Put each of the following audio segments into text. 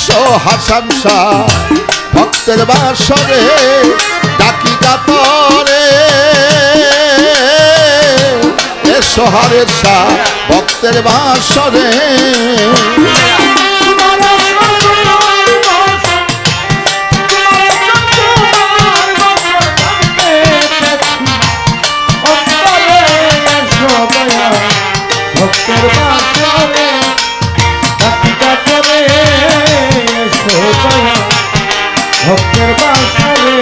এসো হাসান শাহ ভক্তের বাসরে ডাকি কাতরে এসো হারের শাহ ভক্তের বাসরে ভক্তের বাসরে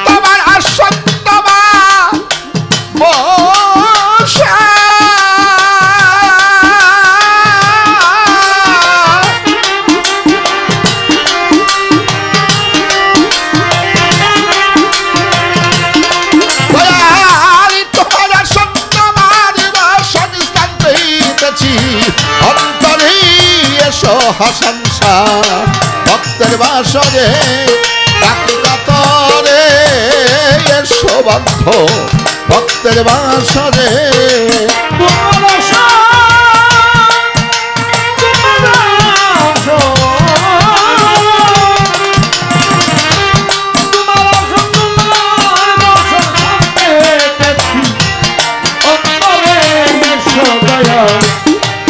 তোমার আসন তোমার বসা তোমার আসন তোমার বসন স্থান পেয়েছি অন্তরে এসো হাসান শাহ ভক্তের বাসরে ডাকি কাতরে এসো বান্ধ ভক্তের বাসরে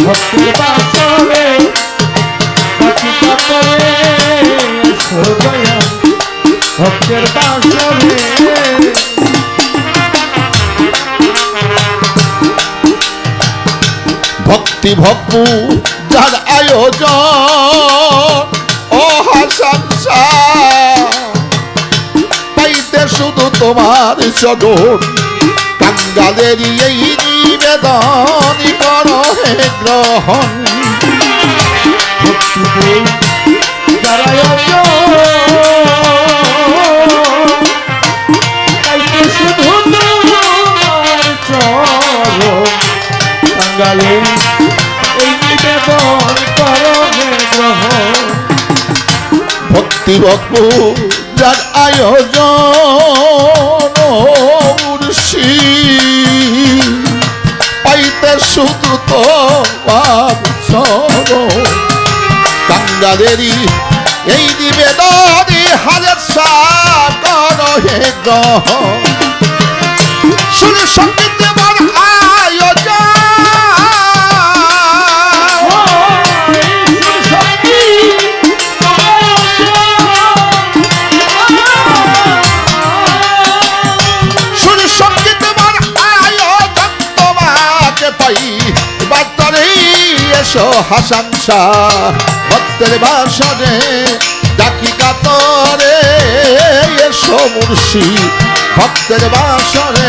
ভক্তের বাসরে ভক্তের বাসরে ভক্তি ভক্তু যার আয়োজন ও হাসান শাহ পাইতে শুধু তোমার চরণ কাঙ্গালের এই নিবেদন করো হে গ্রহণ ভক্তি যার বাঙালি এই নিবেদন করো হে গ্রহণ ভক্তি ভক্তু যার আয়োজন উর্ষি পাইতে শুধু তোমার চরণ কাঙ্গালেরই এই নিবেদনই হাজার শাহ করো হে গ্রহণ সুর সঙ্গীত দেবার আয়োজন সুর সঙ্গীত দেবার আয়োজন তোমাকে পাই বার্তারে এসো হাসান শাহ ভক্তের বাসরে ডাকি কাতরে এসো মুর্শিদ ভক্তের বাসরে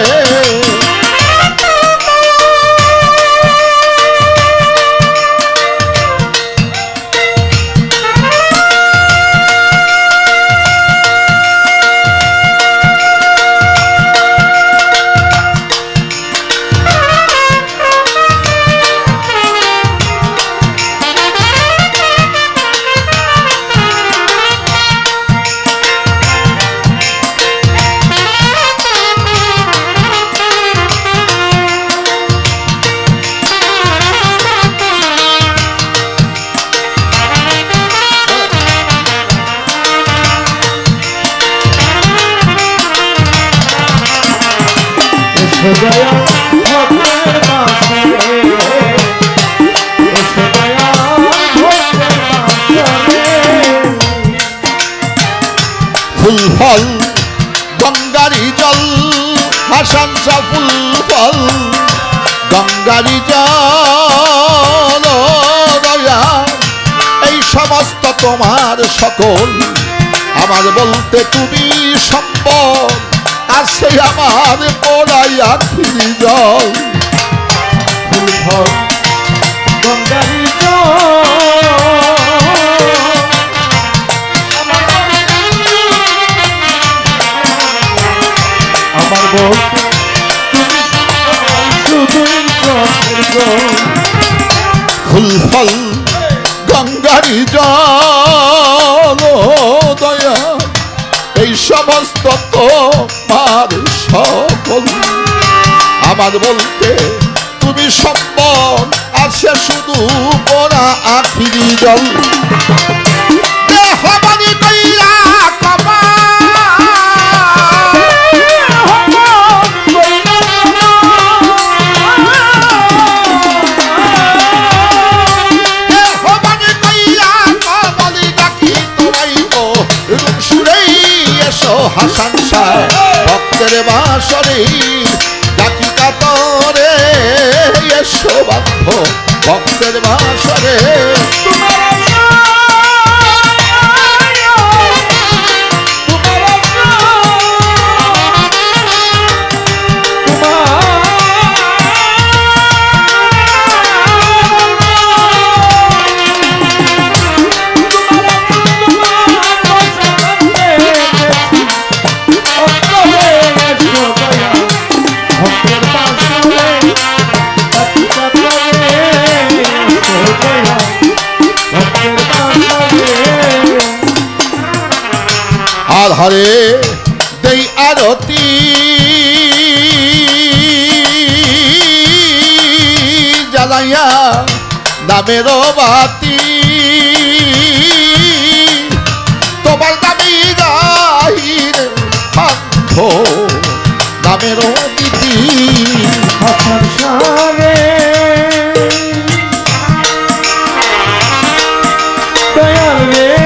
ফুল ফল গঙ্গারি জল হাসান শাহ ফুল ফল গঙ্গারি জল দয়া এই সমস্ত তোমার সকল আমার বলতে তুমি সম্পদ আছে আমার পড়াই আখিরি জল ফুল ফল গঙ্গারি জল আমার বলতে ফুল ফল গঙ্গারি জল দয়া এই সমস্ত তোমার সকল আমার বলতে তুমি সম্পদ আছে শুধু পোড়া আখিরি জল দেহ বাণী কইরা কমা হাসান শাহ ভক্তের বাসরে ডাকি কাতরে এসো বাধ্য ভক্তের বাসরে আধারে দেই আরতি জ্বালাইয়া নামের বাতি তোমার নামে গাহির পান্থ নামের দিতি হাসান শাহে দয়াল রে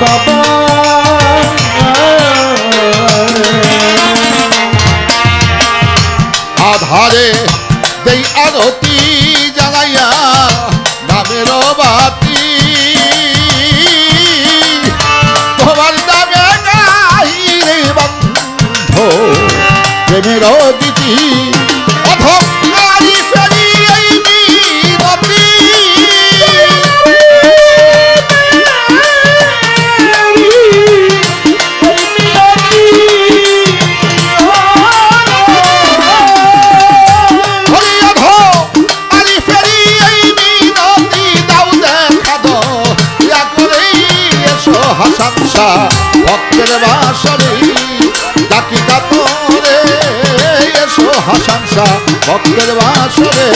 বাবা আধারে দেই আরতি জ্বালাইয়া নামের বাতি তোমার নামে গাহিরে বন্ধ প্রেমের দিতি অধম নারী ফেরি এই মিনতি হাসান শাহ ভক্তের বাসরে ডাকি কাতরে এসো হাসান শাহ ভক্তের বাসরে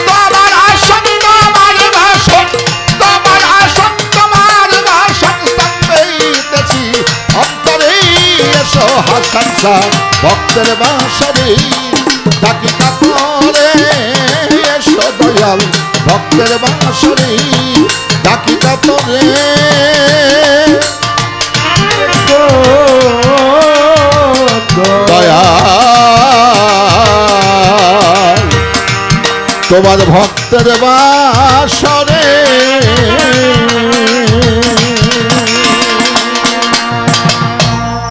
তোমার আসন তোমার বাসন তোমার আসন তোমার বাসন পেতেছি অন্তরে এসো হাসান শাহ ভক্তের বাসরে ডাকি কাতরে এসো দয়াল ভক্তের বাসরে ডাকি কাতরে দয়াল তোমার ভক্তের বাসরে